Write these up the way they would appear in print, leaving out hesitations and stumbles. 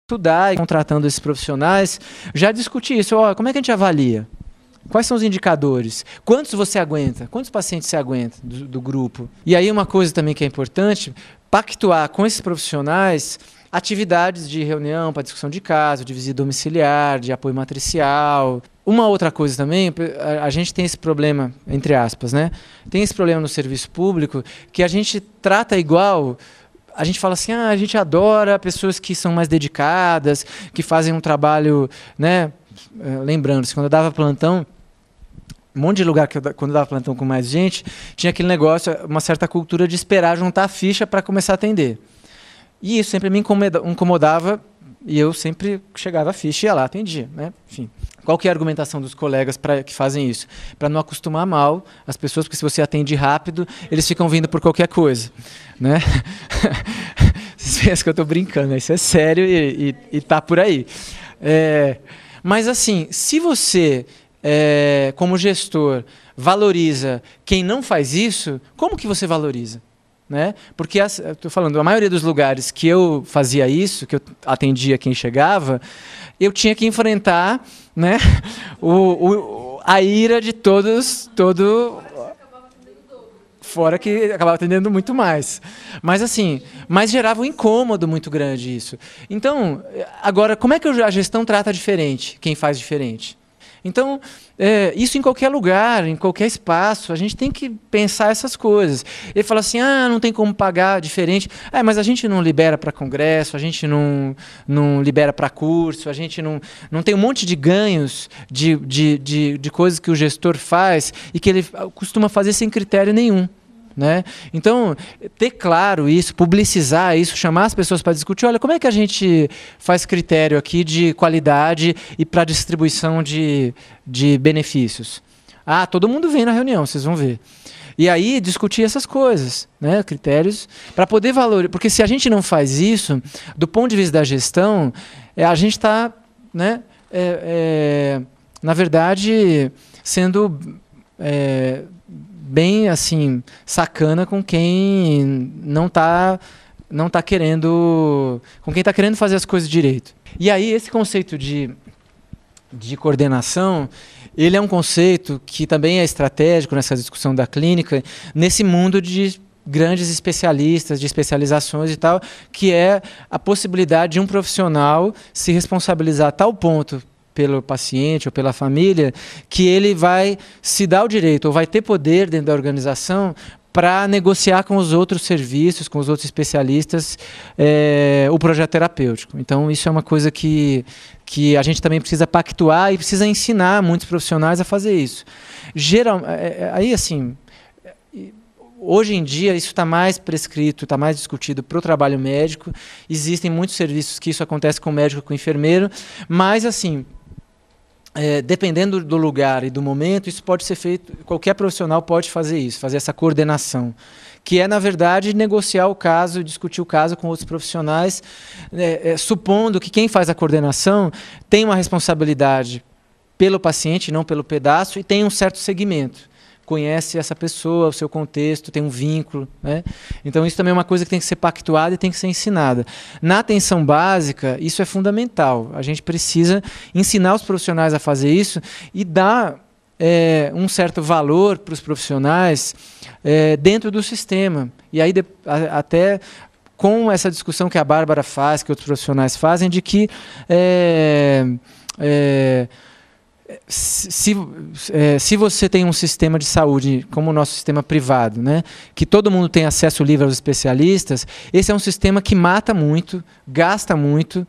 estudar e contratando esses profissionais, já discutir isso. Ó, como é que a gente avalia? Quais são os indicadores? Quantos você aguenta? Quantos pacientes você aguenta do grupo? E aí uma coisa também que é importante, pactuar com esses profissionais atividades de reunião para discussão de caso, de visita domiciliar, de apoio matricial. Uma outra coisa também, a gente tem esse problema, entre aspas, né? Tem esse problema no serviço público que a gente trata igual. A gente fala assim, a gente adora pessoas que são mais dedicadas, que fazem um trabalho, né? Lembrando-se, quando eu dava plantão, um monte de lugar quando eu dava plantão com mais gente, tinha aquele negócio, uma certa cultura de esperar juntar a ficha para começar a atender. E isso sempre me incomodava e eu sempre chegava a ficha e ia lá, atendia, né? Enfim. Qual que é a argumentação dos colegas que fazem isso? Para não acostumar mal as pessoas, porque se você atende rápido, eles ficam vindo por qualquer coisa, né? Vocês pensam que eu estou brincando, isso é sério e tá por aí. Mas assim, se você, como gestor, valoriza quem não faz isso, como que você valoriza? Né? Porque, estou falando, a maioria dos lugares que eu fazia isso, que eu atendia quem chegava, eu tinha que enfrentar, né, a ira de todos, fora que acabava atendendo muito mais. Mas assim, gerava um incômodo muito grande isso. Então, agora, como é que a gestão trata diferente, quem faz diferente? Então, isso em qualquer lugar, em qualquer espaço, a gente tem que pensar essas coisas. Ele fala assim, não tem como pagar diferente. Mas a gente não libera para congresso, a gente não libera para curso, a gente não tem um monte de ganhos de coisas que o gestor faz e que ele costuma fazer sem critério nenhum. Né? Então, ter claro isso, publicizar isso, chamar as pessoas para discutir, olha, como é que a gente faz critério aqui de qualidade e para distribuição de benefícios? Todo mundo vem na reunião, vocês vão ver. E aí, discutir essas coisas, né? Critérios, para poder valorizar. Porque se a gente não faz isso, do ponto de vista da gestão, a gente está, né, na verdade, sendo... bem assim sacana com quem não tá querendo, com quem está querendo fazer as coisas direito. E aí esse conceito de coordenação, ele é um conceito que também é estratégico nessa discussão da clínica, nesse mundo de grandes especialistas, de especializações e tal, que é a possibilidade de um profissional se responsabilizar a tal ponto pelo paciente ou pela família, que ele vai se dar o direito, ou vai ter poder dentro da organização para negociar com os outros serviços, com os outros especialistas, o projeto terapêutico. Então, isso é uma coisa que a gente também precisa pactuar e precisa ensinar muitos profissionais a fazer isso. Aí, assim, hoje em dia, isso está mais prescrito, está mais discutido para o trabalho médico. Existem muitos serviços que isso acontece com o médico, com o enfermeiro, mas, assim... dependendo do lugar e do momento, isso pode ser feito, qualquer profissional pode fazer isso, fazer essa coordenação, que é, na verdade, negociar o caso, discutir o caso com outros profissionais, supondo que quem faz a coordenação tem uma responsabilidade pelo paciente, não pelo pedaço, e tem um certo segmento. Conhece essa pessoa, o seu contexto, tem um vínculo, né? Então isso também é uma coisa que tem que ser pactuada e tem que ser ensinada. Na atenção básica, isso é fundamental. A gente precisa ensinar os profissionais a fazer isso e dar um certo valor para os profissionais dentro do sistema. E aí até com essa discussão que a Bárbara faz, que outros profissionais fazem, de que se você tem um sistema de saúde como o nosso sistema privado, né, que todo mundo tem acesso livre aos especialistas, esse é um sistema que mata muito, gasta muito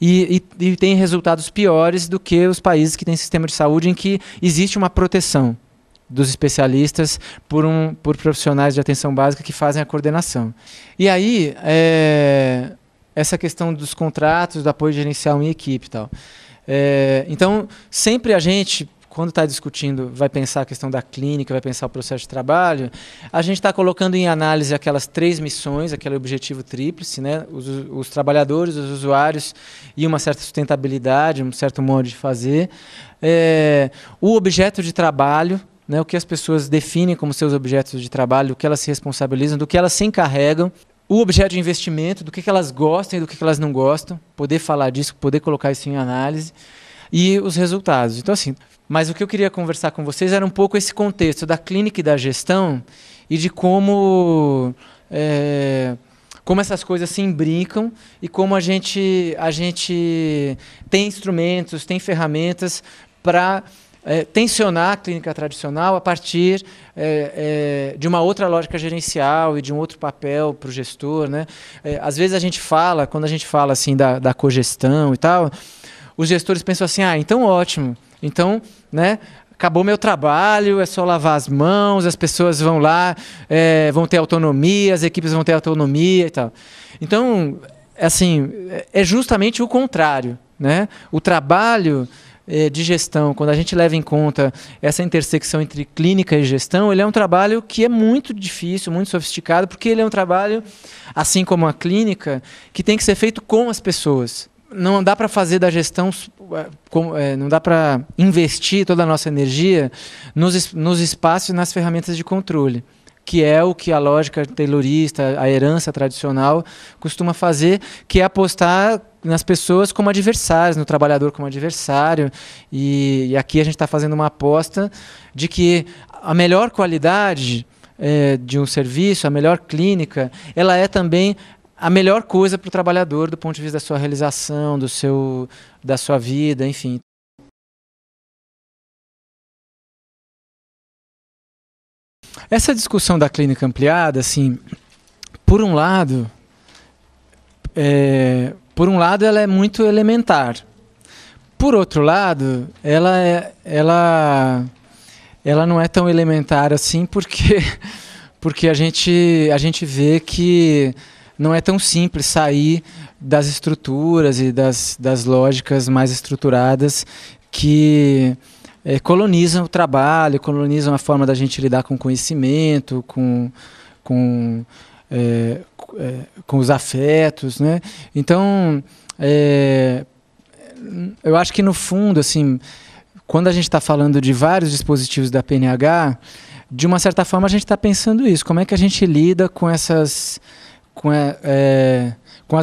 e tem resultados piores do que os países que têm sistema de saúde em que existe uma proteção dos especialistas por profissionais de atenção básica que fazem a coordenação. E aí, essa questão dos contratos, do apoio gerencial em equipe e tal. Então, sempre a gente, quando está discutindo, vai pensar a questão da clínica, vai pensar o processo de trabalho, a gente está colocando em análise aquelas 3 missões, aquele objetivo tríplice, né? Os trabalhadores, os usuários e uma certa sustentabilidade, um certo modo de fazer. O objeto de trabalho, né? O que as pessoas definem como seus objetos de trabalho, do que elas se responsabilizam, do que elas se encarregam. o objeto de investimento, do que elas gostam e do que elas não gostam, poder falar disso, poder colocar isso em análise, e os resultados. Então, assim, mas o que eu queria conversar com vocês era um pouco esse contexto da clínica e da gestão e de como essas coisas se imbricam e como a gente tem instrumentos, tem ferramentas para tensionar a clínica tradicional a partir de uma outra lógica gerencial e de um outro papel para o gestor, né? Às vezes a gente fala, quando a gente fala assim da cogestão e tal, os gestores pensam assim, então ótimo, então, né, acabou meu trabalho, é só lavar as mãos, as pessoas vão lá, vão ter autonomia, as equipes vão ter autonomia e tal. Então, assim, é justamente o contrário, né? O trabalho de gestão, quando a gente leva em conta essa intersecção entre clínica e gestão, ele é um trabalho que é muito difícil, muito sofisticado, porque ele é um trabalho, assim como a clínica, que tem que ser feito com as pessoas. Não dá para fazer da gestão, não dá para investir toda a nossa energia nos espaços e nas ferramentas de controle, que é o que a lógica taylorista, a herança tradicional costuma fazer, que é apostar nas pessoas como adversários, no trabalhador como adversário. E aqui a gente está fazendo uma aposta de que a melhor qualidade de um serviço, a melhor clínica, ela é também a melhor coisa para o trabalhador do ponto de vista da sua realização, da sua vida, enfim. Essa discussão da clínica ampliada, assim, por um lado, ela é muito elementar. Por outro lado, ela não é tão elementar assim, porque a gente vê que não é tão simples sair das estruturas e das lógicas mais estruturadas que colonizam o trabalho, colonizam a forma da gente lidar com o conhecimento, com os afetos, né? Então, eu acho que no fundo, assim, quando a gente está falando de vários dispositivos da PNH, de uma certa forma a gente está pensando isso, como é que a gente lida com as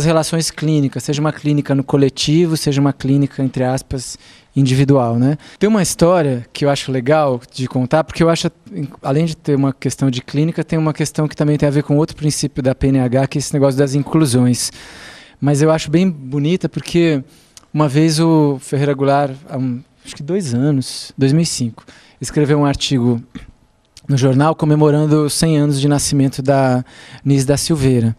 relações clínicas, seja uma clínica no coletivo, seja uma clínica, entre aspas, individual, né? Tem uma história que eu acho legal de contar, porque eu acho, além de ter uma questão de clínica, tem uma questão que também tem a ver com outro princípio da PNH, que é esse negócio das inclusões. Mas eu acho bem bonita, porque uma vez o Ferreira Goulart, há acho que 2 anos, 2005, escreveu um artigo no jornal comemorando os 100 anos de nascimento da Nise da Silveira.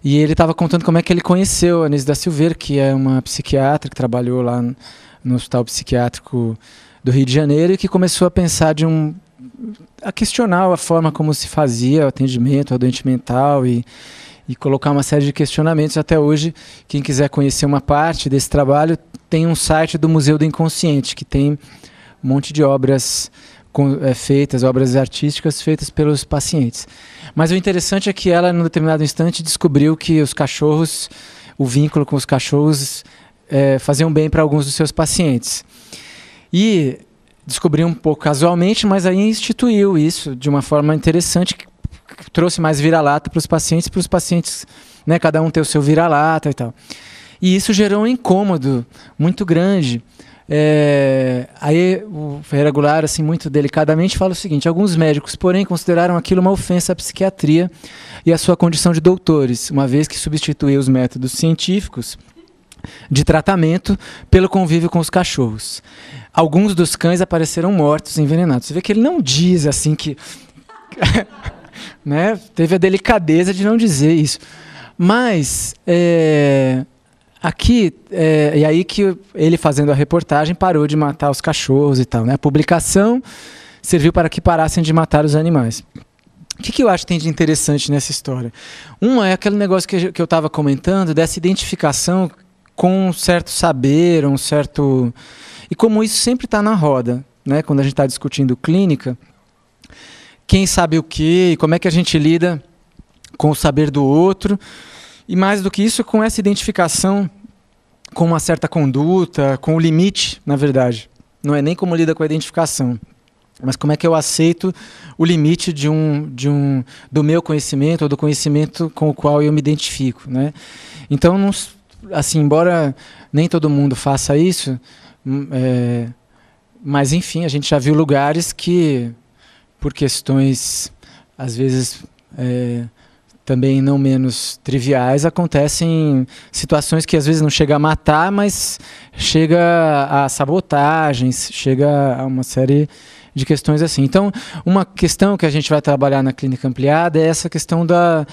E ele estava contando como é que ele conheceu a Nise da Silveira, que é uma psiquiatra que trabalhou lá no Hospital Psiquiátrico do Rio de Janeiro e que começou a pensar a questionar a forma como se fazia o atendimento ao doente mental e colocar uma série de questionamentos. Até hoje, quem quiser conhecer uma parte desse trabalho, tem um site do Museu do Inconsciente, que tem um monte de obras feitas, obras artísticas feitas pelos pacientes. Mas o interessante é que ela, num determinado instante, descobriu que os cachorros, o vínculo com os cachorros, faziam bem para alguns dos seus pacientes. E descobriu um pouco casualmente, mas aí instituiu isso de uma forma interessante, que trouxe mais vira-lata para os pacientes, né, cada um ter o seu vira-lata e tal. E isso gerou um incômodo muito grande. Aí o Ferreira Goulart, assim, muito delicadamente, fala o seguinte: alguns médicos, porém, consideraram aquilo uma ofensa à psiquiatria e à sua condição de doutores, uma vez que substituiu os métodos científicos de tratamento pelo convívio com os cachorros. Alguns dos cães apareceram mortos, envenenados. Você vê que ele não diz assim que né, teve a delicadeza de não dizer isso. Mas aqui, e aí que ele, fazendo a reportagem, parou de matar os cachorros e tal, né? A publicação serviu para que parassem de matar os animais. O que eu acho que tem de interessante nessa história? É aquele negócio que eu estava comentando, dessa identificação com um certo saber, e como isso sempre está na roda, né? Quando a gente está discutindo clínica, quem sabe o quê, e como é que a gente lida com o saber do outro, e mais do que isso, com essa identificação com uma certa conduta, com o limite, na verdade. Não é nem como lida com a identificação. mas como é que eu aceito o limite do meu conhecimento ou do conhecimento com o qual eu me identifico, né? Então, não, assim, embora nem todo mundo faça isso, mas enfim, a gente já viu lugares que, por questões às vezes também não menos triviais, acontecem situações que às vezes não chega a matar, mas chega a sabotagens, chega a uma série de questões assim. Então, uma questão que a gente vai trabalhar na clínica ampliada é essa questão da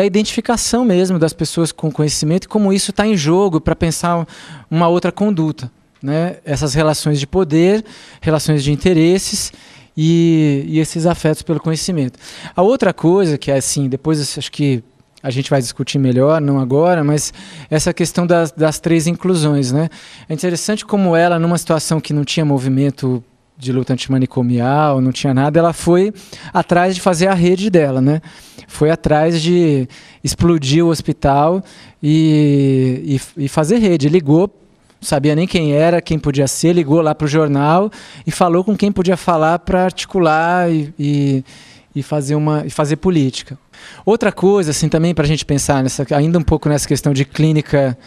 identificação mesmo das pessoas com conhecimento e como isso está em jogo para pensar uma outra conduta, né? Essas relações de poder, relações de interesses e esses afetos pelo conhecimento. A outra coisa que é assim, depois acho que a gente vai discutir melhor, não agora, mas essa questão das 3 inclusões, né? É interessante como ela, numa situação que não tinha movimento de luta antimanicomial, não tinha nada, ela foi atrás de fazer a rede dela, né? Foi atrás de explodir o hospital e fazer rede. Ligou, sabia nem quem era, quem podia ser, ligou lá para o jornal e falou com quem podia falar para articular e fazer política. Outra coisa, assim, também para a gente pensar ainda um pouco nessa questão de clínica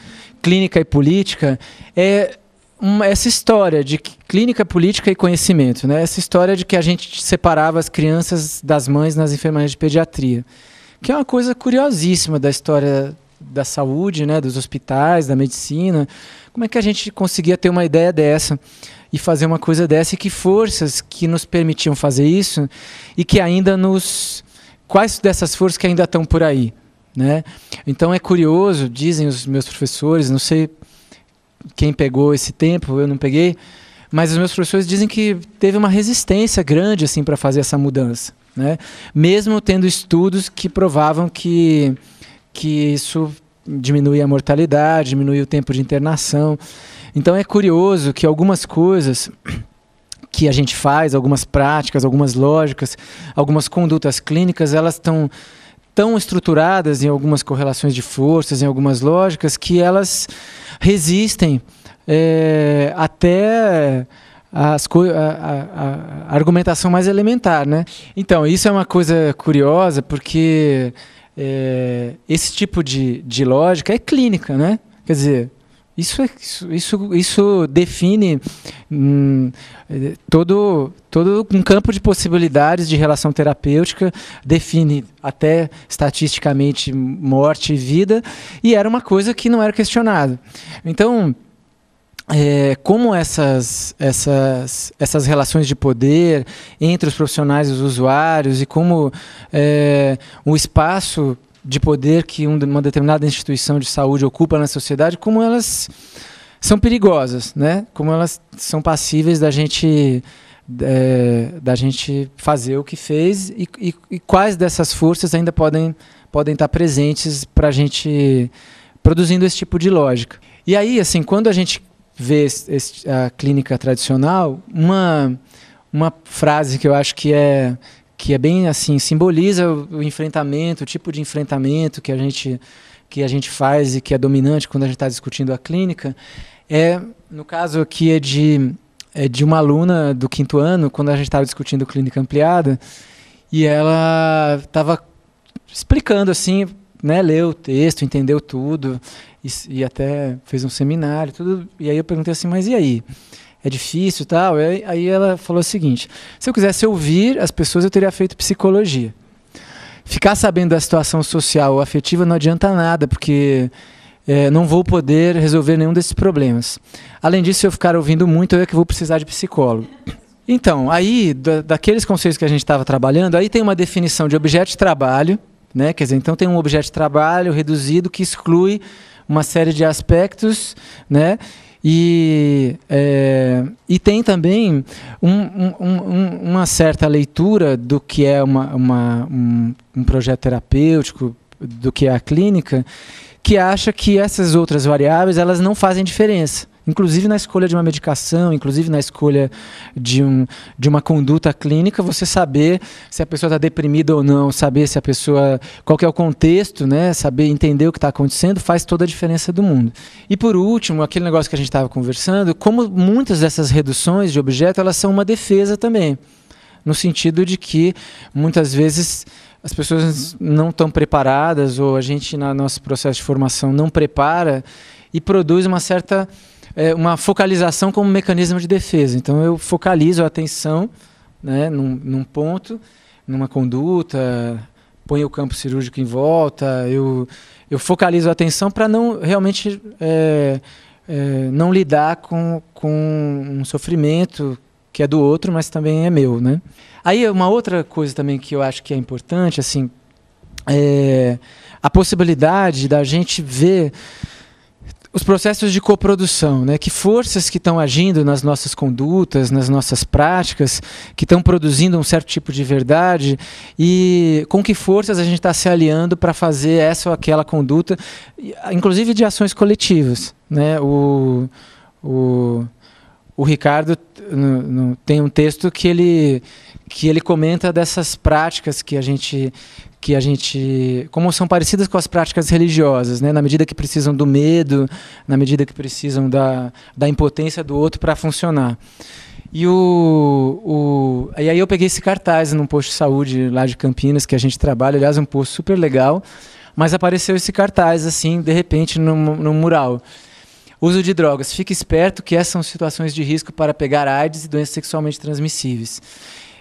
e política, é essa história de clínica, política e conhecimento, né? Essa história de que a gente separava as crianças das mães nas enfermarias de pediatria, que é uma coisa curiosíssima da história da saúde, né? Dos hospitais, da medicina. Como é que a gente conseguia ter uma ideia dessa e fazer uma coisa dessa, e que forças que nos permitiam fazer isso e que ainda quais dessas forças que ainda estão por aí, né? Então é curioso, dizem os meus professores, não sei quem pegou esse tempo, eu não peguei, mas os meus professores dizem que teve uma resistência grande assim para fazer essa mudança, né? Mesmo tendo estudos que provavam que isso diminui a mortalidade, diminui o tempo de internação. Então é curioso que algumas coisas que a gente faz, algumas práticas, algumas lógicas, algumas condutas clínicas, elas estão tão estruturadas em algumas correlações de forças, em algumas lógicas, que elas resistem até a argumentação mais elementar, né? Então, isso é uma coisa curiosa, porque esse tipo de lógica é clínica, né? Quer dizer, isso define todo um campo de possibilidades de relação terapêutica, define até estatisticamente morte e vida, e era uma coisa que não era questionada. Então, como essas relações de poder entre os profissionais e os usuários, e como o espaço de poder que uma determinada instituição de saúde ocupa na sociedade, como elas são perigosas, né? Como elas são passíveis da gente fazer o que fez, e quais dessas forças ainda podem estar presentes para a gente produzindo esse tipo de lógica. E aí, assim, quando a gente vê a clínica tradicional, uma frase que eu acho que é bem assim, simboliza o enfrentamento, o tipo de enfrentamento que a gente faz e que é dominante quando a gente está discutindo a clínica, no caso aqui é de uma aluna do 5º ano, quando a gente estava discutindo clínica ampliada, e ela estava explicando assim, né, leu o texto, entendeu tudo, e até fez um seminário, tudo, e aí eu perguntei assim, mas e aí? É difícil e tal? Aí ela falou o seguinte: se eu quisesse ouvir as pessoas, eu teria feito psicologia. Ficar sabendo da situação social ou afetiva não adianta nada, porque não vou poder resolver nenhum desses problemas. Além disso, se eu ficar ouvindo muito, eu é que vou precisar de psicólogo. Então, aí, daqueles conceitos que a gente estava trabalhando, aí tem uma definição de objeto de trabalho, né? Quer dizer, então tem um objeto de trabalho reduzido que exclui uma série de aspectos, né? E tem também uma certa leitura do que é um projeto terapêutico, do que é a clínica, que acha que essas outras variáveis elas não fazem diferença. Inclusive na escolha de uma medicação, inclusive na escolha de uma conduta clínica, você saber se a pessoa está deprimida ou não, saber se a pessoa, qual que é o contexto, né? Saber entender o que está acontecendo, faz toda a diferença do mundo. E por último, aquele negócio que a gente estava conversando, como muitas dessas reduções de objeto, elas são uma defesa também. no sentido de que muitas vezes as pessoas não estão preparadas, ou a gente, no nosso processo de formação, não prepara e produz uma certa uma focalização como mecanismo de defesa. Então, eu focalizo a atenção, né, num ponto, numa conduta, ponho o campo cirúrgico em volta, eu focalizo a atenção para não realmente não lidar com um sofrimento que é do outro, mas também é meu, né? Aí uma outra coisa também que eu acho que é importante, assim, é a possibilidade da gente ver os processos de coprodução, né? Que forças que estão agindo nas nossas condutas, nas nossas práticas, que estão produzindo um certo tipo de verdade, e com que forças a gente está se aliando para fazer essa ou aquela conduta, inclusive de ações coletivas, né? O Ricardo tem um texto que ele comenta dessas práticas que a gente como são parecidas com as práticas religiosas, né? Na medida que precisam do medo, na medida que precisam da impotência do outro para funcionar. E aí eu peguei esse cartaz num posto de saúde lá de Campinas, que a gente trabalha, aliás, um posto super legal, mas apareceu esse cartaz, assim, de repente, no mural. Uso de drogas. Fique esperto que essas são situações de risco para pegar AIDS e doenças sexualmente transmissíveis.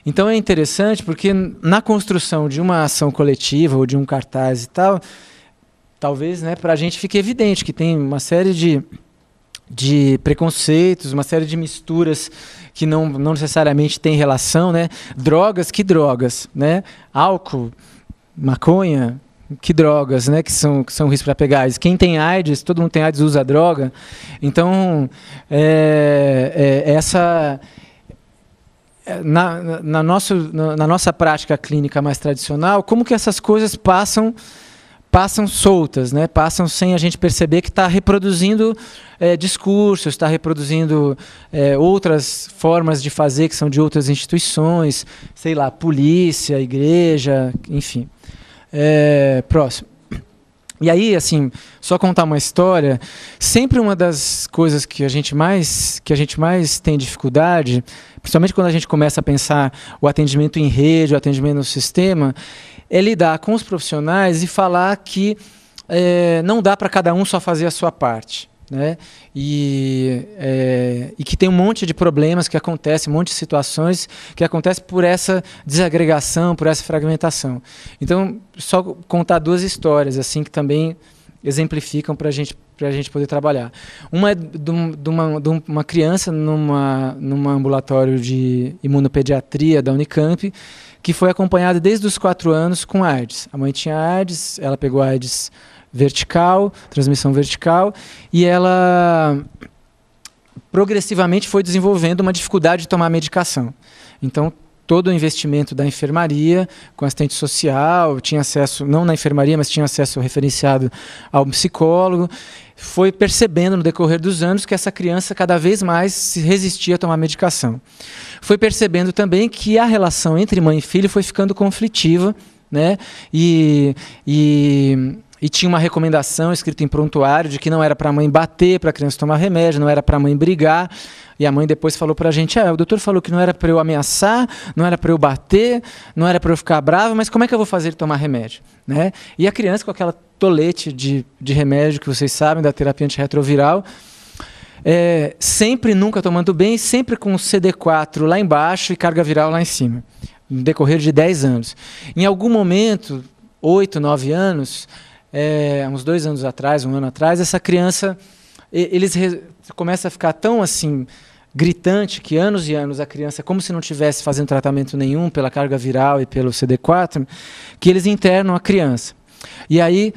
Então é interessante porque na construção de uma ação coletiva ou de um cartaz e tal, talvez, né, para a gente fique evidente que tem uma série de preconceitos, uma série de misturas que não necessariamente têm relação, né? Drogas, que drogas, né? Álcool, maconha, que drogas, né, que são riscos para pegar AIDS. Quem tem AIDS, todo mundo tem AIDS, usa droga. Então, na nossa prática clínica mais tradicional, como que essas coisas passam soltas, né? Passam sem a gente perceber que está reproduzindo discursos, está reproduzindo outras formas de fazer que são de outras instituições, sei lá, polícia, igreja, enfim. Próximo. E aí, assim, só contar uma história, sempre uma das coisas que a gente mais tem dificuldade, principalmente quando a gente começa a pensar o atendimento em rede, o atendimento no sistema, é lidar com os profissionais e falar que não dá para cada um só fazer a sua parte, né? E que tem um monte de problemas que acontecem, um monte de situações que acontecem por essa desagregação, por essa fragmentação. Então, só contar duas histórias assim que também exemplificam para a gente poder trabalhar. Uma é de uma criança num ambulatório de imunopediatria da Unicamp, que foi acompanhada desde os 4 anos com AIDS. A mãe tinha AIDS, ela pegou AIDS vertical, transmissão vertical, e ela progressivamente foi desenvolvendo uma dificuldade de tomar medicação. Então, todo o investimento da enfermaria, com assistente social, tinha acesso, não na enfermaria, mas tinha acesso referenciado ao psicólogo, foi percebendo no decorrer dos anos que essa criança cada vez mais se resistia a tomar medicação. Foi percebendo também que a relação entre mãe e filho foi ficando conflitiva, né? E tinha uma recomendação escrita em prontuário de que não era para a mãe bater, para a criança tomar remédio, não era para a mãe brigar. E a mãe depois falou para a gente, o doutor falou que não era para eu ameaçar, não era para eu bater, não era para eu ficar brava, mas como é que eu vou fazer ele tomar remédio? Né? E a criança com aquela tolete de remédio que vocês sabem, da terapia antirretroviral, sempre nunca tomando bem, sempre com CD4 lá embaixo e carga viral lá em cima, no decorrer de 10 anos. Em algum momento, 8, 9 anos... uns 2 anos atrás, 1 ano atrás, essa criança, começa a ficar tão assim, gritante, que anos e anos a criança, como se não estivesse fazendo tratamento nenhum pela carga viral e pelo CD4, que eles internam a criança. E aí,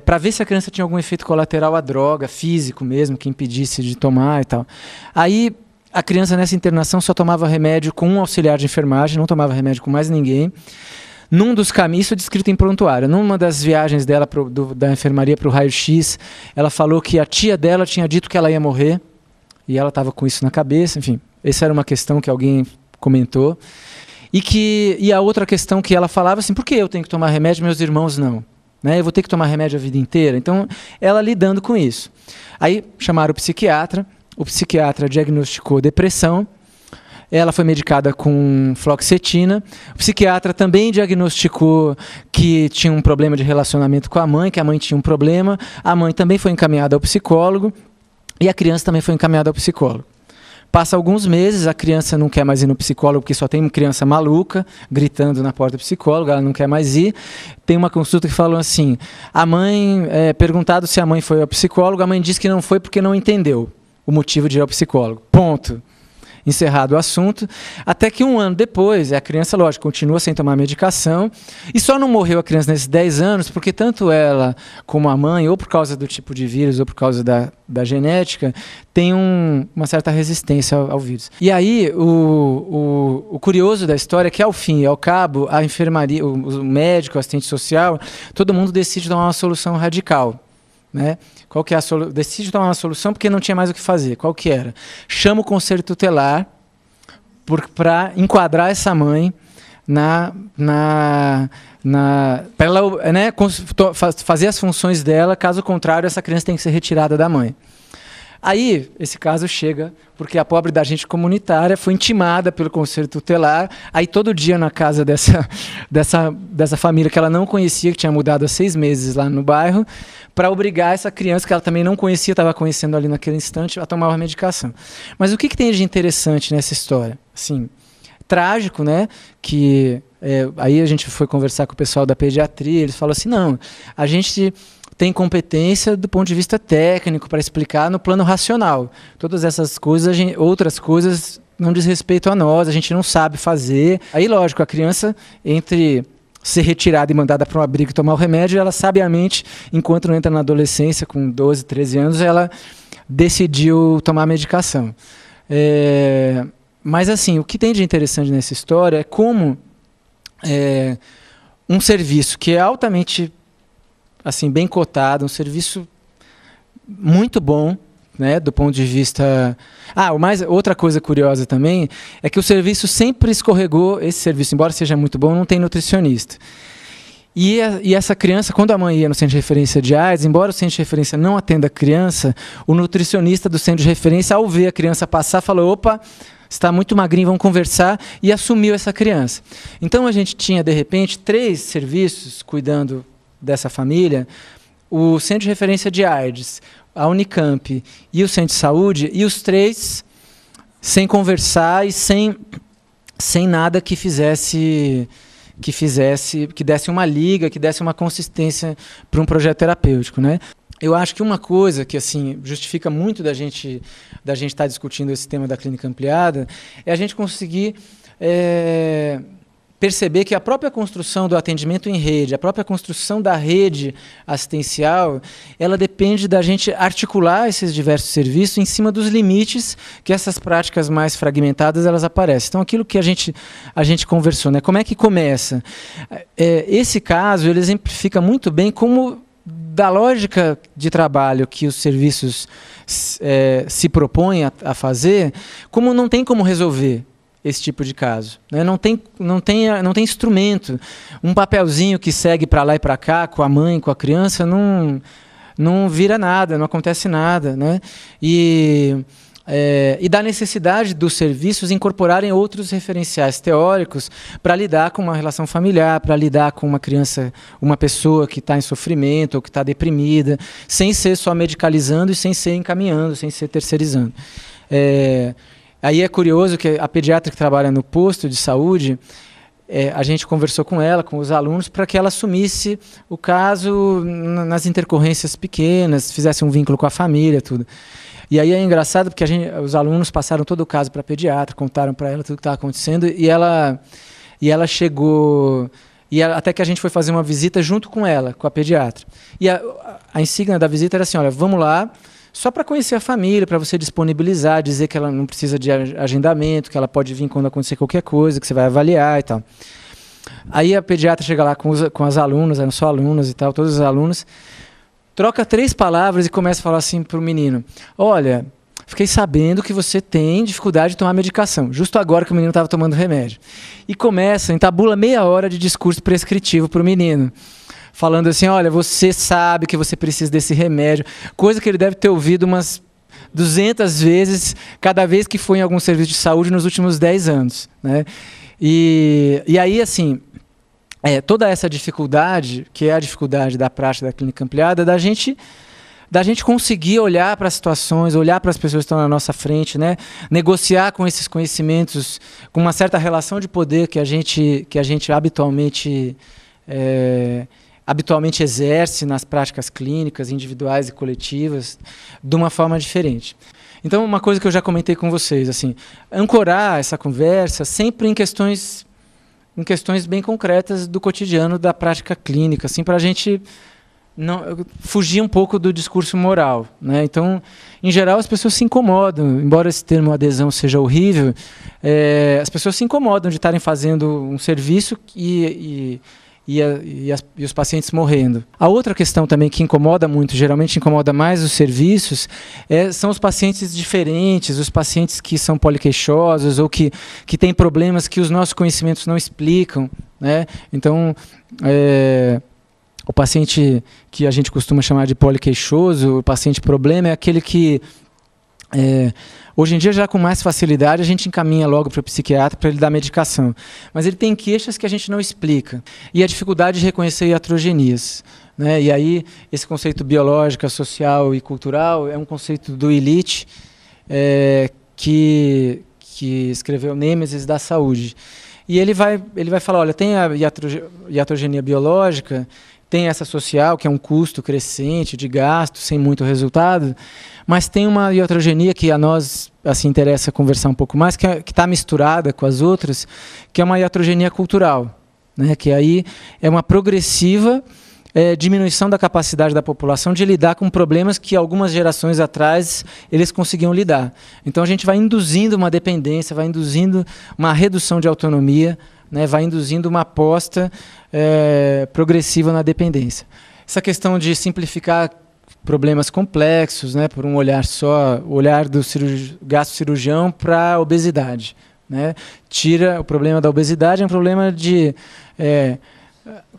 para ver se a criança tinha algum efeito colateral à droga, físico mesmo, que impedisse de tomar e tal. Aí, a criança nessa internação só tomava remédio com um auxiliar de enfermagem, não tomava remédio com mais ninguém. Num dos caminhos, isso é descrito em prontuário, numa das viagens dela da enfermaria para o raio-x, ela falou que a tia dela tinha dito que ela ia morrer, e ela estava com isso na cabeça, enfim, essa era uma questão que alguém comentou. E a outra questão que ela falava assim, por que eu tenho que tomar remédio e meus irmãos não? Né? Eu vou ter que tomar remédio a vida inteira? Então, ela lidando com isso. Aí chamaram o psiquiatra diagnosticou depressão, ela foi medicada com fluoxetina. O psiquiatra também diagnosticou que tinha um problema de relacionamento com a mãe, que a mãe tinha um problema. A mãe também foi encaminhada ao psicólogo e a criança também foi encaminhada ao psicólogo. Passa alguns meses, a criança não quer mais ir no psicólogo, porque só tem criança maluca, gritando na porta do psicólogo, ela não quer mais ir. Tem uma consulta que falou assim, a mãe, perguntado se a mãe foi ao psicólogo, a mãe disse que não foi porque não entendeu o motivo de ir ao psicólogo. Ponto. Encerrado o assunto, até que um ano depois, a criança, lógico, continua sem tomar medicação, e só não morreu a criança nesses 10 anos, porque tanto ela como a mãe, ou por causa do tipo de vírus, ou por causa da genética, tem uma certa resistência ao vírus. E aí, o curioso da história é que, ao fim e ao cabo, a enfermaria, o médico, o assistente social, todo mundo decide tomar uma solução radical. Né? Qual que é decide tomar uma solução porque não tinha mais o que fazer. Qual que era? Chama o conselho tutelar para enquadrar essa mãe para ela, né, fazer as funções dela, caso contrário, essa criança tem que ser retirada da mãe. Aí, esse caso chega porque a pobre da agente comunitária foi intimada pelo conselho tutelar, aí todo dia na casa dessa família que ela não conhecia, que tinha mudado há 6 meses lá no bairro, para obrigar essa criança, que ela também não conhecia, estava conhecendo ali naquele instante, a tomar uma medicação. Mas o que tem de interessante nessa história? Assim, trágico, né? Que aí a gente foi conversar com o pessoal da pediatria, eles falaram assim, não, a gente tem competência do ponto de vista técnico para explicar no plano racional. Todas essas coisas, outras coisas não diz respeito a nós, a gente não sabe fazer. Aí, lógico, a criança, entre ser retirada e mandada para um abrigo e tomar o remédio, ela sabiamente, enquanto não entra na adolescência, com 12, 13 anos, ela decidiu tomar a medicação. Mas, assim, o que tem de interessante nessa história é como um serviço que é altamente assim, bem cotado, um serviço muito bom, né, do ponto de vista... outra coisa curiosa também é que o serviço sempre escorregou, esse serviço, embora seja muito bom, não tem nutricionista. E essa criança, quando a mãe ia no centro de referência de AIDS, embora o centro de referência não atenda a criança, o nutricionista do centro de referência, ao ver a criança passar, falou, opa, está muito magrinho, vamos conversar, e assumiu essa criança. Então a gente tinha, de repente, 3 serviços cuidando dessa família, o Centro de Referência de AIDS, a Unicamp e o Centro de Saúde, e os 3 sem conversar e sem nada que desse uma liga, que desse uma consistência para um projeto terapêutico, né? Eu acho que uma coisa que assim justifica muito da gente estar discutindo esse tema da clínica ampliada é a gente conseguir perceber que a própria construção do atendimento em rede, a própria construção da rede assistencial, ela depende da gente articular esses diversos serviços em cima dos limites que essas práticas mais fragmentadas elas aparecem. Então, aquilo que a gente conversou, né? Como é que começa? Esse caso, ele exemplifica muito bem como, da lógica de trabalho que os serviços se propõem a fazer, como não tem como resolver esse tipo de caso, né? Não tem instrumento, um papelzinho que segue para lá e para cá com a mãe, com a criança, não vira nada, não acontece nada, né? E da necessidade dos serviços incorporarem outros referenciais teóricos para lidar com uma relação familiar, para lidar com uma criança, uma pessoa que está em sofrimento ou que está deprimida, sem ser só medicalizando e sem ser encaminhando, sem ser terceirizando. Aí é curioso que a pediatra que trabalha no posto de saúde, a gente conversou com ela, com os alunos, para que ela assumisse o caso nas intercorrências pequenas, fizesse um vínculo com a família, tudo. E aí é engraçado porque os alunos passaram todo o caso para a pediatra, contaram para ela tudo o que estava acontecendo, e ela chegou... até que a gente foi fazer uma visita junto com ela, com a pediatra. E a insígnia da visita era assim, olha, vamos lá, só para conhecer a família, para você disponibilizar, dizer que ela não precisa de agendamento, que ela pode vir quando acontecer qualquer coisa, que você vai avaliar e tal. Aí a pediatra chega lá com as alunas, eram só alunas e tal, todas as alunas, troca 3 palavras e começa a falar assim para o menino, olha, fiquei sabendo que você tem dificuldade de tomar medicação, justo agora que o menino estava tomando remédio. E começa, entabula meia hora de discurso prescritivo para o menino, falando assim, olha, você sabe que você precisa desse remédio, coisa que ele deve ter ouvido umas 200 vezes cada vez que foi em algum serviço de saúde nos últimos 10 anos, né? E aí, assim, toda essa dificuldade, que é a dificuldade da prática da clínica ampliada, da gente conseguir olhar para as situações, olhar para as pessoas que estão na nossa frente, né? Negociar com esses conhecimentos, com uma certa relação de poder que a gente habitualmente exerce nas práticas clínicas, individuais e coletivas, de uma forma diferente. Então, uma coisa que eu já comentei com vocês, assim, ancorar essa conversa sempre em questões bem concretas do cotidiano da prática clínica, assim, para a gente não fugir um pouco do discurso moral, né? Então, em geral, as pessoas se incomodam, embora esse termo adesão seja horrível, as pessoas se incomodam de estarem fazendo um serviço e os pacientes morrendo. A outra questão também que incomoda muito, geralmente incomoda mais os serviços, são os pacientes diferentes, os pacientes que são poliqueixosos ou que têm problemas que os nossos conhecimentos não explicam, né? Então, o paciente que a gente costuma chamar de poliqueixoso, o paciente problema, é aquele que hoje em dia, já com mais facilidade, a gente encaminha logo para o psiquiatra para ele dar medicação. Mas ele tem queixas que a gente não explica. E a dificuldade de reconhecer iatrogenias, né? E aí, esse conceito biológico, social e cultural é um conceito do Illich, que escreveu Nêmesis da Saúde. E ele vai falar, olha, tem a iatrogenia biológica, tem essa social, que é um custo crescente de gasto, sem muito resultado, mas tem uma iatrogenia que a nós assim, interessa conversar um pouco mais, que está misturada com as outras, que é uma iatrogenia cultural, né? Que aí é uma progressiva diminuição da capacidade da população de lidar com problemas que algumas gerações atrás eles conseguiam lidar. Então a gente vai induzindo uma dependência, vai induzindo uma redução de autonomia, né? Vai induzindo uma aposta progressiva na dependência. Essa questão de simplificar problemas complexos, né, por um olhar só, o olhar do gasto cirurgião para a obesidade, né? Tira o problema da obesidade, é um problema de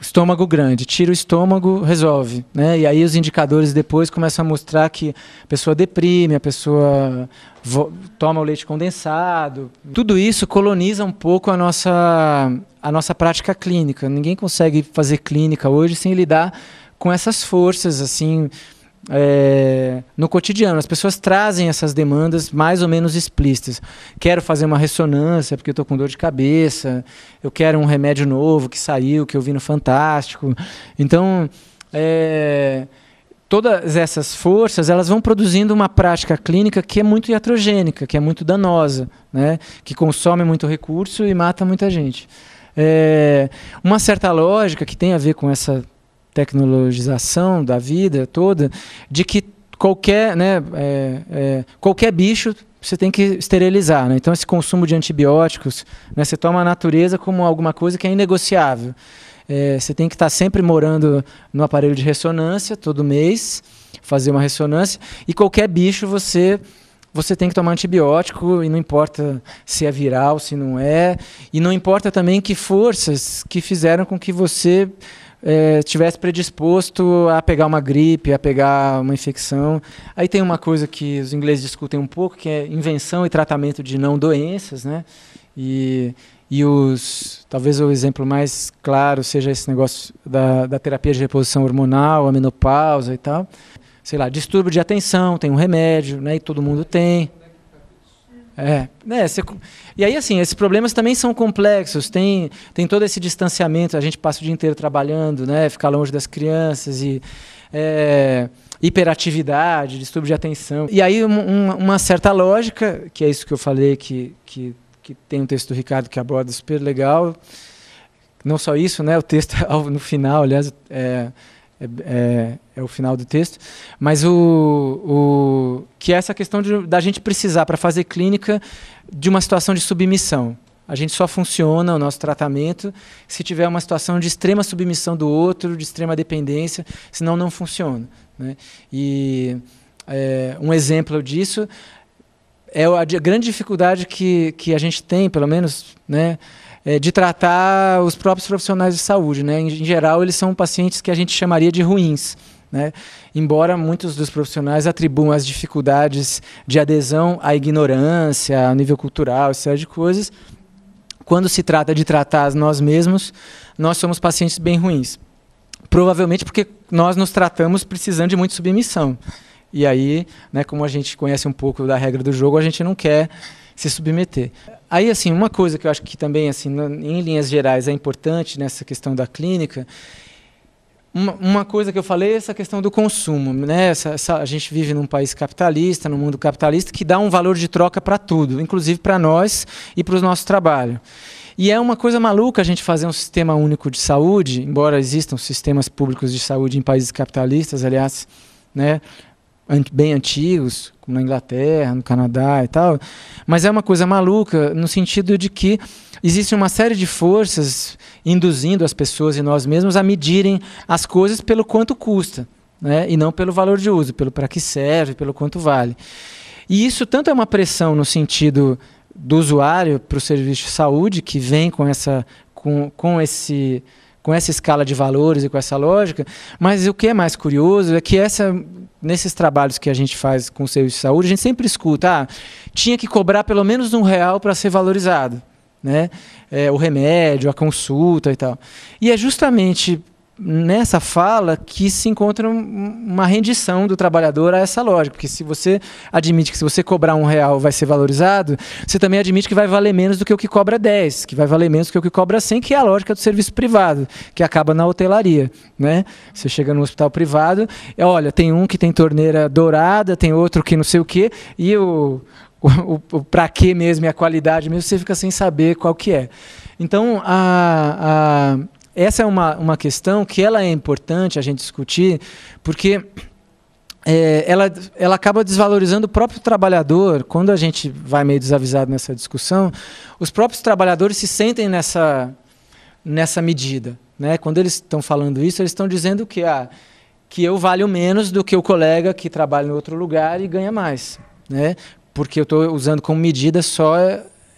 estômago grande, tira o estômago, resolve, né? E aí os indicadores depois começam a mostrar que a pessoa deprime, a pessoa toma o leite condensado. Tudo isso coloniza um pouco a nossa prática clínica. Ninguém consegue fazer clínica hoje sem lidar com essas forças, assim, no cotidiano. As pessoas trazem essas demandas mais ou menos explícitas. Quero fazer uma ressonância porque eu estou com dor de cabeça, eu quero um remédio novo que saiu, que eu vi no Fantástico. Então, todas essas forças, elas vão produzindo uma prática clínica que é muito iatrogênica, que é muito danosa, né? Que consome muito recurso e mata muita gente. Uma certa lógica que tem a ver com essa tecnologização da vida toda, de que qualquer bicho você tem que esterilizar, né? Então esse consumo de antibióticos, né, você toma a natureza como alguma coisa que é inegociável. Você tem que estar sempre morando no aparelho de ressonância todo mês, fazer uma ressonância, e qualquer bicho você tem que tomar antibiótico, e não importa se é viral, se não é, e não importa também que forças que fizeram com que você estivesse predisposto a pegar uma gripe, a pegar uma infecção. Aí tem uma coisa que os ingleses discutem um pouco, que é invenção e tratamento de não doenças, né? E talvez o exemplo mais claro seja esse negócio da terapia de reposição hormonal, a menopausa e tal. Sei lá, distúrbio de atenção, tem um remédio, né? E todo mundo tem. E aí, assim, esses problemas também são complexos, tem todo esse distanciamento, a gente passa o dia inteiro trabalhando, né, ficar longe das crianças, e hiperatividade, distúrbio de atenção. E aí uma certa lógica, que é isso que eu falei, que tem um texto do Ricardo que aborda super legal, não só isso, né, o texto no final, aliás, é o final do texto, mas que é essa questão da gente precisar, para fazer clínica, de uma situação de submissão. A gente só funciona o nosso tratamento se tiver uma situação de extrema submissão do outro, de extrema dependência, senão não funciona, né? E um exemplo disso é a grande dificuldade que a gente tem, pelo menos, né, de tratar os próprios profissionais de saúde, né? Em geral, eles são pacientes que a gente chamaria de ruins, né? Embora muitos dos profissionais atribuam as dificuldades de adesão à ignorância, ao nível cultural, essa série de coisas, quando se trata de tratar nós mesmos, nós somos pacientes bem ruins. Provavelmente porque nós nos tratamos precisando de muita submissão. E aí, né, como a gente conhece um pouco da regra do jogo, a gente não quer se submeter. Aí, assim, uma coisa que eu acho que também, assim, em linhas gerais, é importante nessa questão da clínica, uma coisa que eu falei é essa questão do consumo, né? A gente vive num país capitalista, num mundo capitalista, que dá um valor de troca para tudo, inclusive para nós e para o nosso trabalho. E é uma coisa maluca a gente fazer um sistema único de saúde, embora existam sistemas públicos de saúde em países capitalistas, aliás, né, bem antigos, como na Inglaterra, no Canadá e tal, mas é uma coisa maluca no sentido de que existe uma série de forças induzindo as pessoas e nós mesmos a medirem as coisas pelo quanto custa, né, e não pelo valor de uso, pelo para que serve, pelo quanto vale. E isso tanto é uma pressão no sentido do usuário para o serviço de saúde, que vem com essa escala de valores e com essa lógica, mas o que é mais curioso é que nesses trabalhos que a gente faz com o serviço de saúde, a gente sempre escuta, tinha que cobrar pelo menos R$1 para ser valorizado, né? O remédio, a consulta e tal. E é justamente nessa fala que se encontra uma rendição do trabalhador a essa lógica, porque se você admite que se você cobrar R$1 vai ser valorizado, você também admite que vai valer menos do que o que cobra 10, que vai valer menos do que o que cobra 100, que é a lógica do serviço privado, que acaba na hotelaria, né? Você chega no hospital privado, olha, tem um que tem torneira dourada, tem outro que não sei o quê, e o para quê mesmo e a qualidade mesmo, você fica sem saber qual que é. Então, essa é uma questão que ela é importante a gente discutir, porque ela acaba desvalorizando o próprio trabalhador. Quando a gente vai meio desavisado nessa discussão, os próprios trabalhadores se sentem nessa medida, né? Quando eles estão falando isso, eles estão dizendo que eu valho menos do que o colega que trabalha em outro lugar e ganha mais, né? Porque eu estou usando como medida só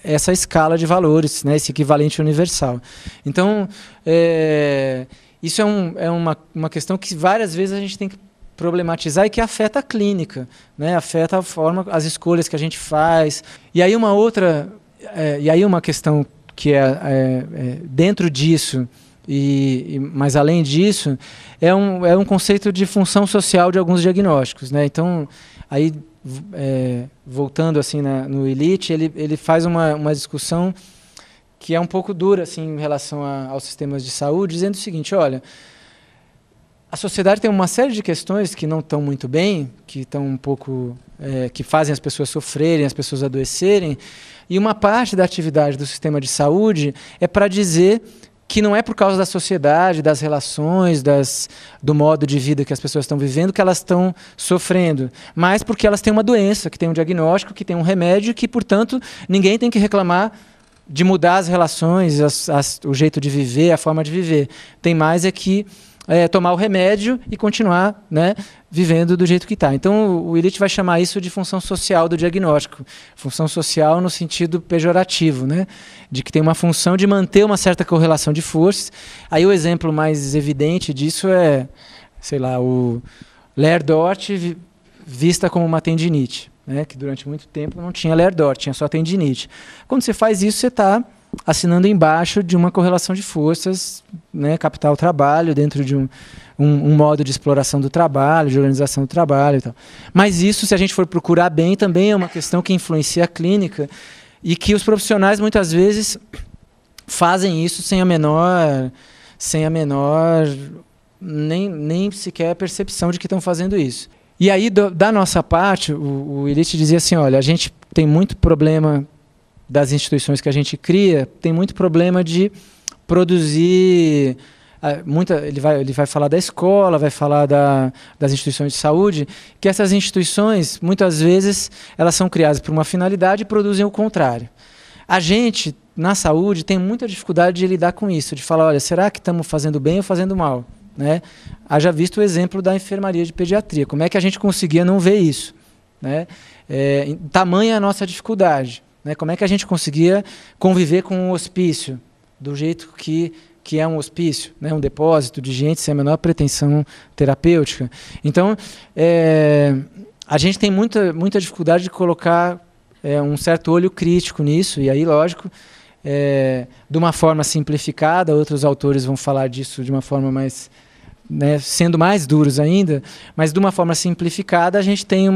essa escala de valores, né, esse equivalente universal. Então, isso é uma questão que várias vezes a gente tem que problematizar e que afeta a clínica, né, afeta a forma, as escolhas que a gente faz. E aí uma questão que dentro disso, mas além disso, é um conceito de função social de alguns diagnósticos, né? Então, aí voltando assim no Illich, ele faz uma discussão que é um pouco dura assim em relação aos sistemas de saúde, dizendo o seguinte: olha, a sociedade tem uma série de questões que não estão muito bem, que estão um pouco que fazem as pessoas sofrerem, as pessoas adoecerem, e uma parte da atividade do sistema de saúde é para dizer que não é por causa da sociedade, das relações, do modo de vida que as pessoas estão vivendo que elas estão sofrendo, mas porque elas têm uma doença, que tem um diagnóstico, que tem um remédio, que, portanto, ninguém tem que reclamar de mudar as relações, o jeito de viver, a forma de viver. Tem mais que tomar o remédio e continuar, né, vivendo do jeito que está. Então, o Illich vai chamar isso de função social do diagnóstico. Função social no sentido pejorativo, né, de que tem uma função de manter uma certa correlação de forças. Aí o exemplo mais evidente disso sei lá, o Lerdort vista como uma tendinite, né, que durante muito tempo não tinha Lerdort, tinha só tendinite. Quando você faz isso, você está assinando embaixo de uma correlação de forças, né, capital-trabalho, dentro de um modo de exploração do trabalho, de organização do trabalho e tal. Mas isso, se a gente for procurar bem, também é uma questão que influencia a clínica e que os profissionais, muitas vezes, fazem isso sem a menor nem sequer percepção de que estão fazendo isso. E aí, da nossa parte, o Illich dizia assim, olha, a gente tem muito problema das instituições que a gente cria, tem muito problema de produzir ele vai falar da escola, vai falar das instituições de saúde, que essas instituições, muitas vezes, elas são criadas por uma finalidade e produzem o contrário. A gente, na saúde, tem muita dificuldade de lidar com isso, de falar, olha, será que estamos fazendo bem ou fazendo mal? Né? Haja visto o exemplo da enfermaria de pediatria, como é que a gente conseguia não ver isso? Né? Tamanha a nossa dificuldade. Né? Como é que a gente conseguia conviver com o hospício do jeito que que é um hospício, né, um depósito de gente sem a menor pretensão terapêutica. Então, a gente tem muita dificuldade de colocar um certo olho crítico nisso, e aí, lógico, de uma forma simplificada, outros autores vão falar disso de uma forma mais, né, sendo mais duros ainda, mas de uma forma simplificada a gente tem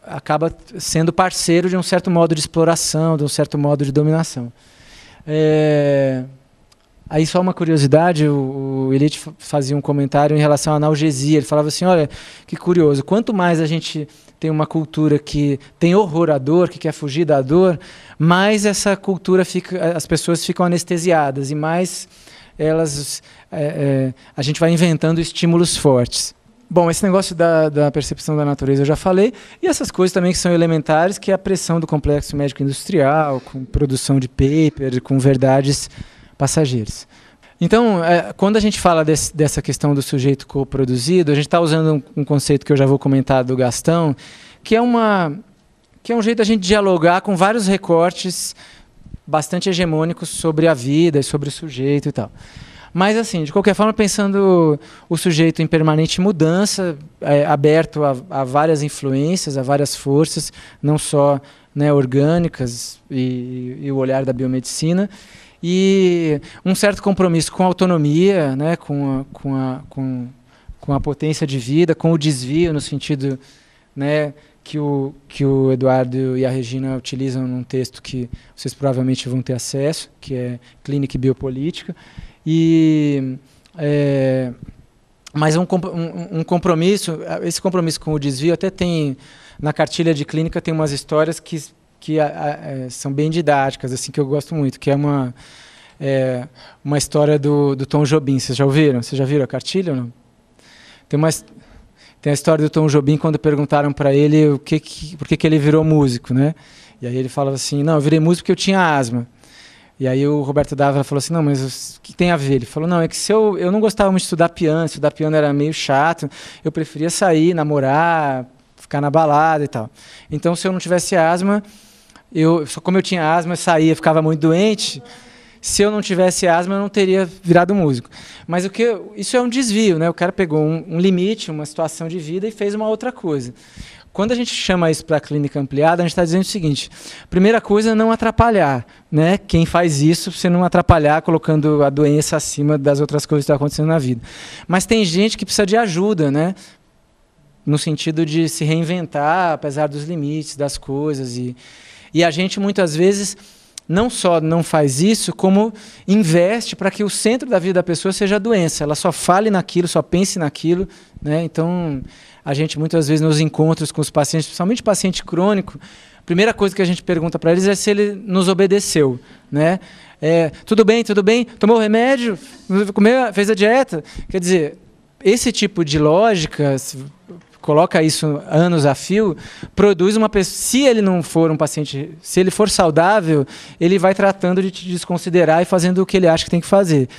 acaba sendo parceiro de um certo modo de exploração, de um certo modo de dominação. Aí só uma curiosidade, o Elitte fazia um comentário em relação à analgesia. Ele falava assim, olha, que curioso, quanto mais a gente tem uma cultura que tem horror à dor, que quer fugir da dor, mais essa cultura as pessoas ficam anestesiadas e mais a gente vai inventando estímulos fortes. Bom, esse negócio da percepção da natureza eu já falei, e essas coisas também que são elementares, que é a pressão do complexo médico industrial, com produção de paper, com verdades passageiras. Então, quando a gente fala dessa questão do sujeito coproduzido, a gente está usando um conceito que eu já vou comentar do Gastão, que é um jeito da gente dialogar com vários recortes bastante hegemônicos sobre a vida e sobre o sujeito e tal. Mas, assim, de qualquer forma, pensando o sujeito em permanente mudança, aberto a várias influências, a várias forças, não só, né, orgânicas e o olhar da biomedicina, e um certo compromisso com a autonomia, né, com a potência de vida, com o desvio, no sentido, né, que o Eduardo e a Regina utilizam num texto que vocês provavelmente vão ter acesso, que é Clínica e Biopolítica. Mas um compromisso, esse compromisso com o desvio até tem, na cartilha de clínica tem umas histórias que são bem didáticas, assim, que eu gosto muito, que é uma história do Tom Jobim. Vocês já ouviram? Vocês já viram a cartilha ou não? Tem a história do Tom Jobim quando perguntaram para ele por que ele virou músico, né? E aí ele falava assim, não, eu virei músico porque eu tinha asma. E aí o Roberto Dávila falou assim, não, mas o que tem a ver? Ele falou, não, é que eu não gostava muito de estudar piano era meio chato, eu preferia sair, namorar, ficar na balada e tal. Então, se eu não tivesse asma, como eu tinha asma, eu saía, ficava muito doente. Se eu não tivesse asma, eu não teria virado músico. Mas isso é um desvio, né? O cara pegou um limite, uma situação de vida e fez uma outra coisa. Quando a gente chama isso para a clínica ampliada, a gente está dizendo o seguinte, primeira coisa, não atrapalhar, né? Quem faz isso, você não atrapalhar colocando a doença acima das outras coisas que estão acontecendo na vida. Mas tem gente que precisa de ajuda, né? No sentido de se reinventar, apesar dos limites das coisas. E a gente, muitas vezes, não só não faz isso, como investe para que o centro da vida da pessoa seja a doença. Ela só fale naquilo, só pense naquilo, né? Então, a gente, muitas vezes, nos encontros com os pacientes, principalmente paciente crônico, a primeira coisa que a gente pergunta para eles é se ele nos obedeceu, né? Tudo bem, tomou o remédio, comeu, fez a dieta. Quer dizer, esse tipo de lógica, coloca isso anos a fio, produz uma pessoa. Se ele não for um paciente, se ele for saudável, ele vai tratando de te desconsiderar e fazendo o que ele acha que tem que fazer.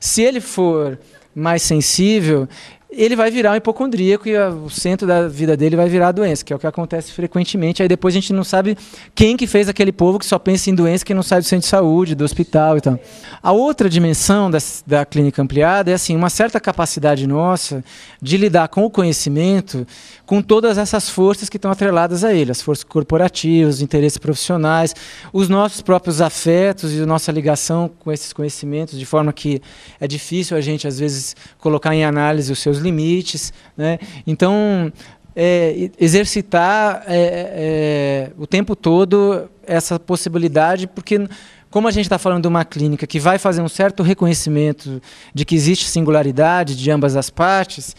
Se ele for mais sensível, ele vai virar um hipocondríaco e o centro da vida dele vai virar a doença, que é o que acontece frequentemente. Aí depois a gente não sabe quem que fez aquele povo que só pensa em doença, que não sai do centro de saúde, do hospital e tal. A outra dimensão da clínica ampliada é assim, uma certa capacidade nossa de lidar com o conhecimento, com todas essas forças que estão atreladas a ele, as forças corporativas, os interesses profissionais, os nossos próprios afetos e a nossa ligação com esses conhecimentos, de forma que é difícil a gente, às vezes, colocar em análise os seus limites, né? Então, exercitar o tempo todo essa possibilidade, porque como a gente está falando de uma clínica que vai fazer um certo reconhecimento de que existe singularidade de ambas as partes,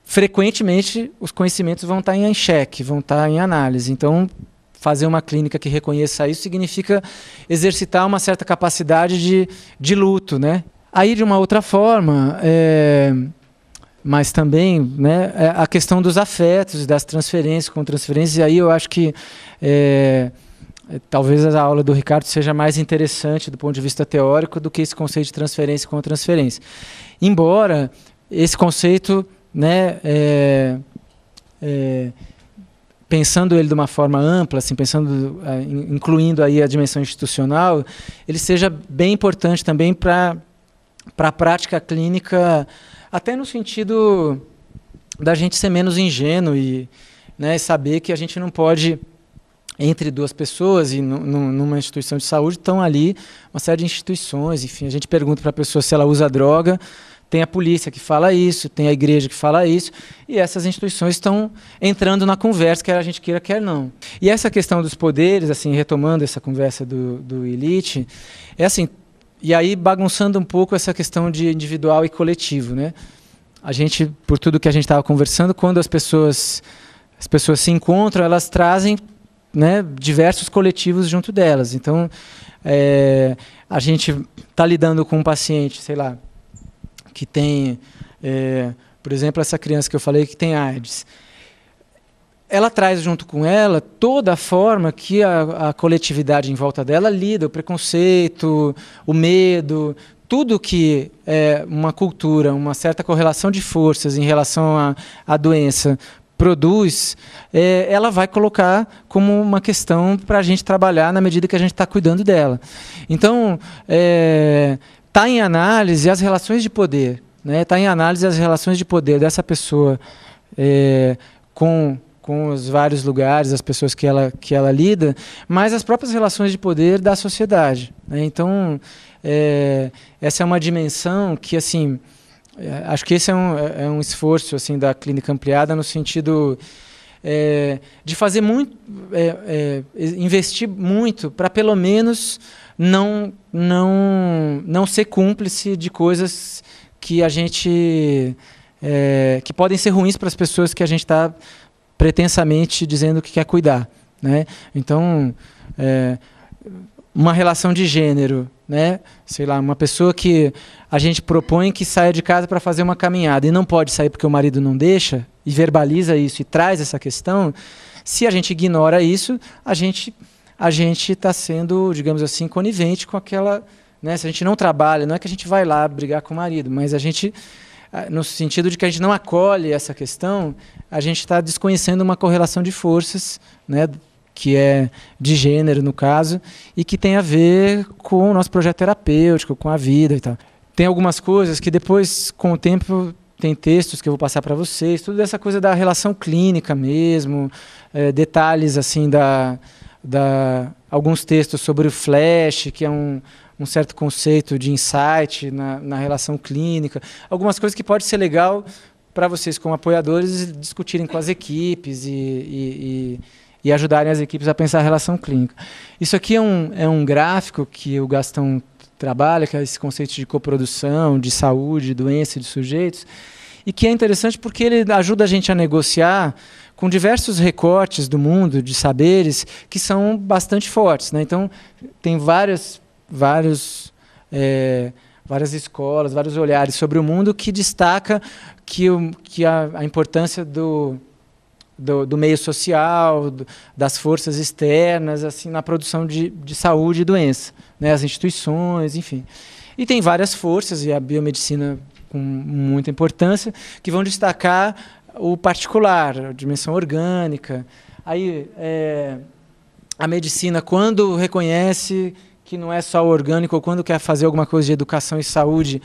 frequentemente os conhecimentos vão estar em xeque, vão estar em análise. Então, fazer uma clínica que reconheça isso significa exercitar uma certa capacidade de luto, né? Aí, de uma outra forma, mas também, né, a questão dos afetos, das transferências com transferências, e aí eu acho que talvez a aula do Ricardo seja mais interessante do ponto de vista teórico do que esse conceito de transferência com transferência. Embora esse conceito, né, pensando ele de uma forma ampla, assim, incluindo aí a dimensão institucional, ele seja bem importante também para a prática clínica, até no sentido da gente ser menos ingênuo e, né, saber que a gente não pode, entre duas pessoas e numa instituição de saúde, estão ali uma série de instituições, enfim, a gente pergunta para a pessoa se ela usa droga, tem a polícia que fala isso, tem a igreja que fala isso, e essas instituições estão entrando na conversa, quer a gente queira, quer não. E essa questão dos poderes, assim, retomando essa conversa do Illich, é assim, e aí bagunçando um pouco essa questão de individual e coletivo, né? A gente, por tudo que a gente estava conversando, quando as pessoas se encontram, elas trazem, né, diversos coletivos junto delas. Então, a gente está lidando com um paciente, sei lá, que tem, por exemplo, essa criança que eu falei que tem AIDS. Ela traz junto com ela toda a forma que a coletividade em volta dela lida, o preconceito, o medo, tudo que uma cultura, uma certa correlação de forças em relação à doença produz, ela vai colocar como uma questão para a gente trabalhar na medida que a gente está cuidando dela. Então, está em análise as relações de poder, né? Está em análise as relações de poder dessa pessoa com os vários lugares, as pessoas que ela lida, mas as próprias relações de poder da sociedade, né? Então, essa é uma dimensão que, assim, acho que esse é um esforço, assim, da clínica ampliada no sentido de fazer muito, investir muito para pelo menos não ser cúmplice de coisas que a gente que podem ser ruins para as pessoas que a gente está pretensamente dizendo que quer cuidar, né? Então, uma relação de gênero, né? Sei lá, uma pessoa que a gente propõe que saia de casa para fazer uma caminhada e não pode sair porque o marido não deixa, e verbaliza isso e traz essa questão, se a gente ignora isso, a gente está sendo, digamos assim, conivente com aquela, né? Se a gente não trabalha, não é que a gente vai lá brigar com o marido, mas a gente, no sentido de que a gente não acolhe essa questão, a gente está desconhecendo uma correlação de forças, né, que é de gênero, no caso, e que tem a ver com o nosso projeto terapêutico, com a vida e tal. Tem algumas coisas que depois, com o tempo, tem textos que eu vou passar para vocês, tudo essa coisa da relação clínica mesmo, detalhes assim alguns textos sobre o flash, que é um certo conceito de insight na relação clínica, algumas coisas que pode ser legal para vocês como apoiadores discutirem com as equipes e ajudarem as equipes a pensar a relação clínica. Isso aqui é um gráfico que o Gastão trabalha, que é esse conceito de coprodução, de saúde, de doença de sujeitos, e que é interessante porque ele ajuda a gente a negociar com diversos recortes do mundo de saberes que são bastante fortes, né? Então, tem várias escolas, vários olhares sobre o mundo que destaca que a importância do meio social, das forças externas, assim, na produção de saúde e doença, né? As instituições, enfim. E tem várias forças, e a biomedicina com muita importância, que vão destacar o particular, a dimensão orgânica. Aí, a medicina, quando reconhece que não é só o orgânico, ou quando quer fazer alguma coisa de educação e saúde,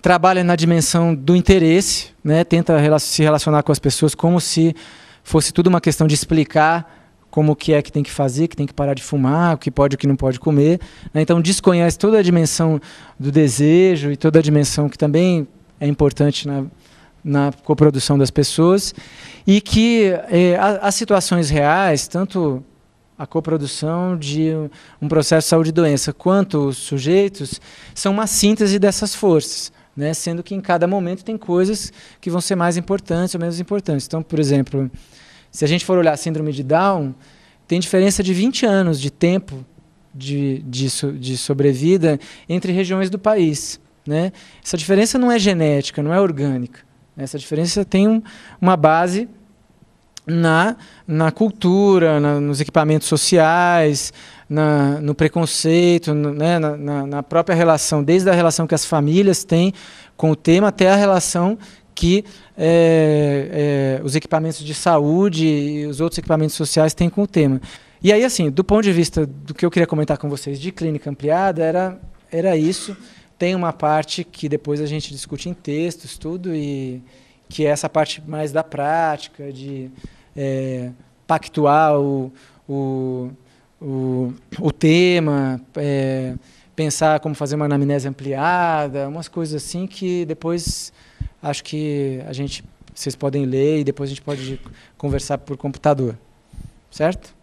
trabalha na dimensão do interesse, né? Tenta se relacionar com as pessoas como se fosse tudo uma questão de explicar como que tem que fazer, que tem que parar de fumar, o que pode e o que não pode comer, né? Então desconhece toda a dimensão do desejo e toda a dimensão que também é importante na coprodução das pessoas, e que as situações reais, tanto a coprodução de um processo de saúde e doença, quanto os sujeitos, são uma síntese dessas forças, né? Sendo que em cada momento tem coisas que vão ser mais importantes ou menos importantes. Então, por exemplo, se a gente for olhar a síndrome de Down, tem diferença de 20 anos de tempo de sobrevida entre regiões do país, né? Essa diferença não é genética, não é orgânica. Essa diferença tem uma base na cultura, nos equipamentos sociais, no preconceito, né, na própria relação, desde a relação que as famílias têm com o tema até a relação que os equipamentos de saúde e os outros equipamentos sociais têm com o tema. E aí, assim, do ponto de vista do que eu queria comentar com vocês de clínica ampliada, era isso. Tem uma parte que depois a gente discute em textos, tudo, e que é essa parte mais da prática, de pactuar o tema, pensar como fazer uma anamnese ampliada, umas coisas assim que depois acho que vocês podem ler e depois a gente pode conversar por computador. Certo?